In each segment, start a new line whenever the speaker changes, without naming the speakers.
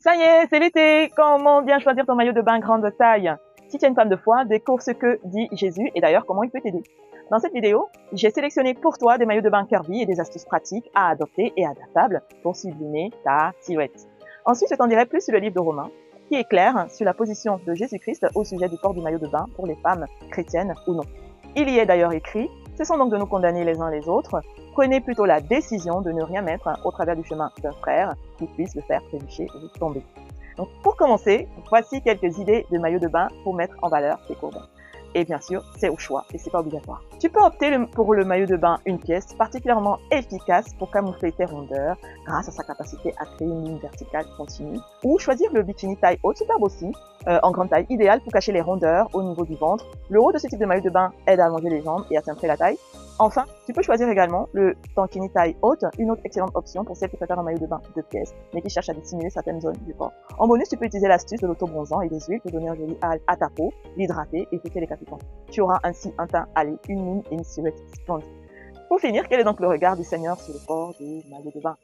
Ça y est, c'est l'été. Comment bien choisir ton maillot de bain grande taille? Si tu es une femme de foi, découvre ce que dit Jésus et d'ailleurs comment il peut t'aider. Dans cette vidéo, j'ai sélectionné pour toi des maillots de bain curvy et des astuces pratiques à adopter et adaptables pour sublimer ta silhouette. Ensuite, je t'en dirai plus sur le livre de Romains, qui est clair sur la position de Jésus-Christ au sujet du port du maillot de bain pour les femmes chrétiennes ou non. Il y est d'ailleurs écrit, cessons donc de nous condamner les uns les autres, prenez plutôt la décision de ne rien mettre au travers du chemin d'un frère qui puisse le faire trébucher ou tomber. Donc pour commencer, voici quelques idées de maillots de bain pour mettre en valeur tes courbes. Et bien sûr, c'est au choix et c'est pas obligatoire. Tu peux opter pour le maillot de bain une pièce particulièrement efficace pour camoufler tes rondeurs grâce à sa capacité à créer une ligne verticale continue, ou choisir le bikini taille haute, superbe aussi, en grande taille, idéal pour cacher les rondeurs au niveau du ventre. Le haut de ce type de maillot de bain aide à allonger les jambes et à centrer la taille. Enfin, tu peux choisir également le tankini taille haute, une autre excellente option pour celles qui préfèrent un maillot de bain de pièces, mais qui cherchent à dissimuler certaines zones du corps. En bonus, tu peux utiliser l'astuce de l'auto-bronzant et des huiles pour donner un joli hâle à ta peau, l'hydrater et fêter les capitons. Tu auras ainsi un teint hâlé, une ligne et une silhouette splendide. Pour finir, quel est donc le regard du Seigneur sur le port du maillot de bain?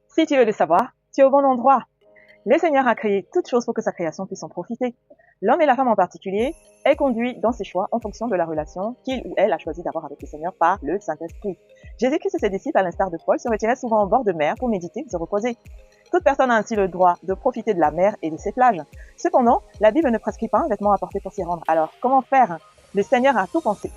Si tu veux le savoir, tu es au bon endroit. Le Seigneur a créé toutes choses pour que sa création puisse en profiter. L'homme et la femme en particulier est conduit dans ses choix en fonction de la relation qu'il ou elle a choisi d'avoir avec le Seigneur par le Saint-Esprit. Jésus-Christ et ses disciples, à l'instar de Paul, se retiraient souvent au bord de mer pour méditer et se reposer. Toute personne a ainsi le droit de profiter de la mer et de ses plages. Cependant, la Bible ne prescrit pas un vêtement à porter pour s'y rendre. Alors, comment faire? Le Seigneur a tout pensé.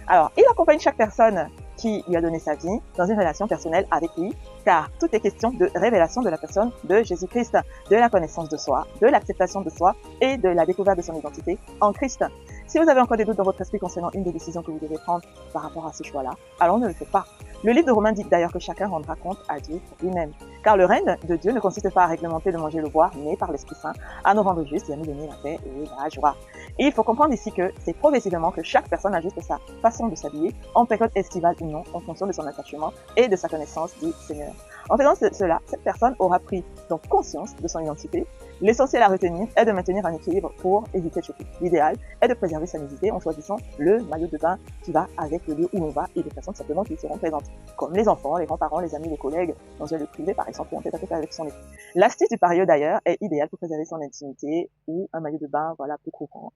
Alors, il accompagne chaque personne qui lui a donné sa vie dans une relation personnelle avec lui, car tout est question de révélation de la personne de Jésus-Christ, de la connaissance de soi, de l'acceptation de soi et de la découverte de son identité en Christ. Si vous avez encore des doutes dans votre esprit concernant une des décisions que vous devez prendre par rapport à ce choix-là, alors ne le faites pas. Le livre de Romains dit d'ailleurs que chacun rendra compte à Dieu pour lui-même. Car le règne de Dieu ne consiste pas à réglementer de manger et le boire, mais par l'Esprit Saint, à nous rendre justes et à nous donner la paix et la joie. Et il faut comprendre ici que c'est progressivement que chaque personne ajuste sa façon de s'habiller, en période estivale ou non, en fonction de son attachement et de sa connaissance du Seigneur. En faisant cela, cette personne aura pris donc conscience de son identité. L'essentiel à retenir est de maintenir un équilibre pour éviter de choquer. L'idéal est de préserver sa nudité en choisissant le maillot de bain qui va avec le lieu où on va et des personnes simplement qui seront présentes, comme les enfants, les grands-parents, les amis, les collègues, dans un lieu privé par exemple, ou en tête-à-tête avec son époux. L'astuce du parieur d'ailleurs est idéale pour préserver son intimité ou un maillot de bain plus courant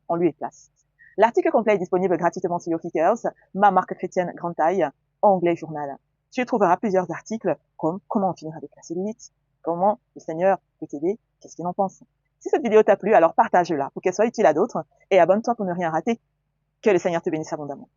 en lieu et place. L'article complet est disponible gratuitement sur YoFickers, ma marque chrétienne grande taille, onglet journal. Tu y trouveras plusieurs articles comme comment en finir avec la cellulite, comment le Seigneur peut t'aider, qu'est-ce qu'il en pense. Si cette vidéo t'a plu, alors partage-la pour qu'elle soit utile à d'autres et abonne-toi pour ne rien rater. Que le Seigneur te bénisse abondamment.